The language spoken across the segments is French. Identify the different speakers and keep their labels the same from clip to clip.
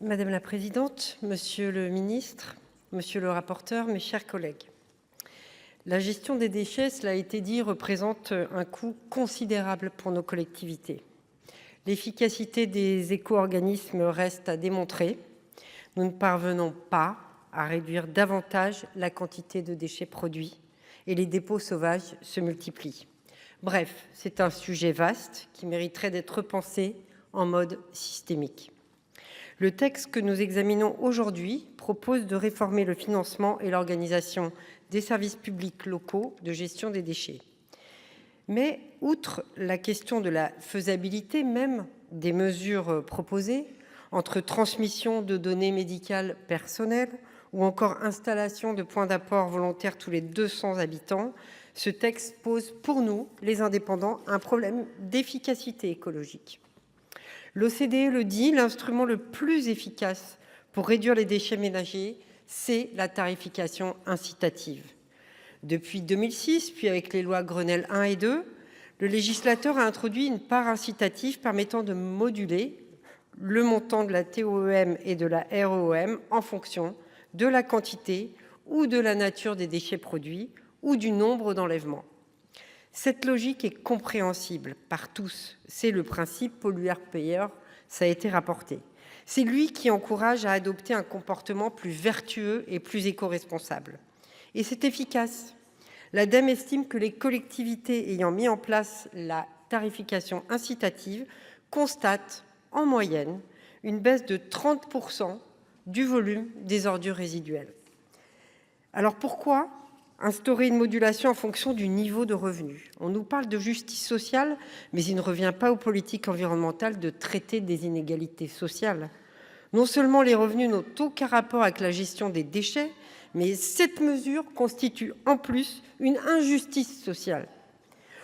Speaker 1: Madame la présidente, monsieur le ministre, monsieur le rapporteur, mes chers collègues. La gestion des déchets, cela a été dit, représente un coût considérable pour nos collectivités. L'efficacité des éco-organismes reste à démontrer. Nous ne parvenons pas à réduire davantage la quantité de déchets produits et les dépôts sauvages se multiplient. Bref, c'est un sujet vaste qui mériterait d'être repensé en mode systémique. Le texte que nous examinons aujourd'hui propose de réformer le financement et l'organisation des services publics locaux de gestion des déchets. Mais outre la question de la faisabilité même des mesures proposées, entre transmission de données médicales personnelles ou encore installation de points d'apport volontaires tous les 200 habitants, ce texte pose pour nous, les indépendants, un problème d'efficacité écologique. L'OCDE le dit, l'instrument le plus efficace pour réduire les déchets ménagers, c'est la tarification incitative. Depuis 2006, puis avec les lois Grenelle 1 et 2, le législateur a introduit une part incitative permettant de moduler le montant de la TOEM et de la REOM en fonction de la quantité ou de la nature des déchets produits ou du nombre d'enlèvements. Cette logique est compréhensible par tous. C'est le principe pollueur-payeur, ça a été rapporté. C'est lui qui encourage à adopter un comportement plus vertueux et plus éco-responsable. Et c'est efficace. L'ADEME estime que les collectivités ayant mis en place la tarification incitative constatent en moyenne une baisse de 30% du volume des ordures résiduelles. Alors pourquoi instaurer une modulation en fonction du niveau de revenu? On nous parle de justice sociale, mais il ne revient pas aux politiques environnementales de traiter des inégalités sociales. Non seulement les revenus n'ont aucun rapport avec la gestion des déchets, mais cette mesure constitue en plus une injustice sociale.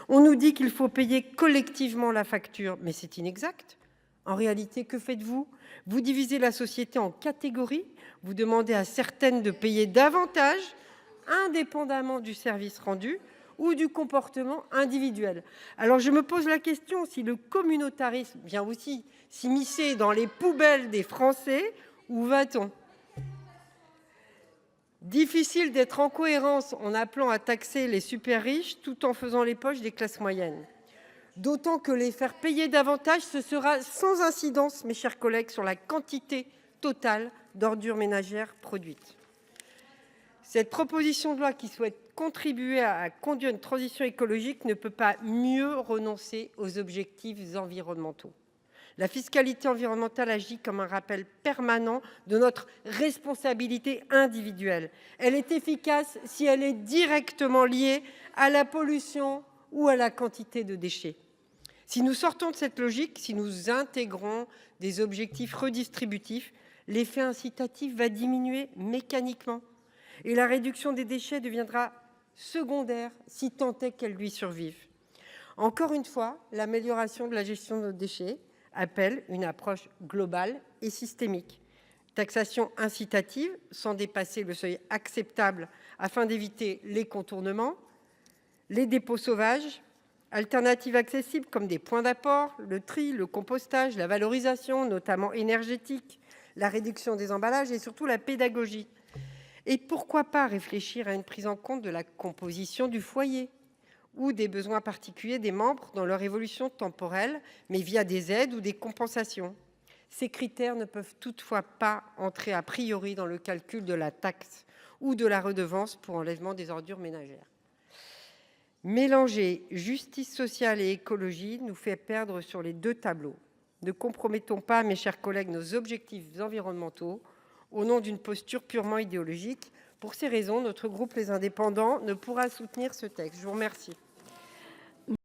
Speaker 1: On nous dit qu'il faut payer collectivement la facture, mais c'est inexact. En réalité, que faites-vous? Vous divisez la société en catégories, vous demandez à certaines de payer davantage, indépendamment du service rendu ou du comportement individuel. Alors je me pose la question, si le communautarisme vient aussi s'immiscer dans les poubelles des Français, où va-t-on? Difficile d'être en cohérence en appelant à taxer les super riches tout en faisant les poches des classes moyennes. D'autant que les faire payer davantage, ce sera sans incidence, mes chers collègues, sur la quantité totale d'ordures ménagères produites. Cette proposition de loi qui souhaite contribuer à conduire une transition écologique ne peut pas mieux renoncer aux objectifs environnementaux. La fiscalité environnementale agit comme un rappel permanent de notre responsabilité individuelle. Elle est efficace si elle est directement liée à la pollution ou à la quantité de déchets. Si nous sortons de cette logique, si nous intégrons des objectifs redistributifs, l'effet incitatif va diminuer mécaniquement. Et la réduction des déchets deviendra secondaire si tant est qu'elle lui survive. Encore une fois, l'amélioration de la gestion de nos déchets appelle une approche globale et systémique. Taxation incitative sans dépasser le seuil acceptable afin d'éviter les contournements, les dépôts sauvages, alternatives accessibles comme des points d'apport, le tri, le compostage, la valorisation, notamment énergétique, la réduction des emballages et surtout la pédagogie. Et pourquoi pas réfléchir à une prise en compte de la composition du foyer ou des besoins particuliers des membres dans leur évolution temporelle, mais via des aides ou des compensations. Ces critères ne peuvent toutefois pas entrer a priori dans le calcul de la taxe ou de la redevance pour enlèvement des ordures ménagères. Mélanger justice sociale et écologie nous fait perdre sur les deux tableaux. Ne compromettons pas, mes chers collègues, nos objectifs environnementaux au nom d'une posture purement idéologique. Pour ces raisons, notre groupe Les Indépendants ne pourra soutenir ce texte. Je vous remercie.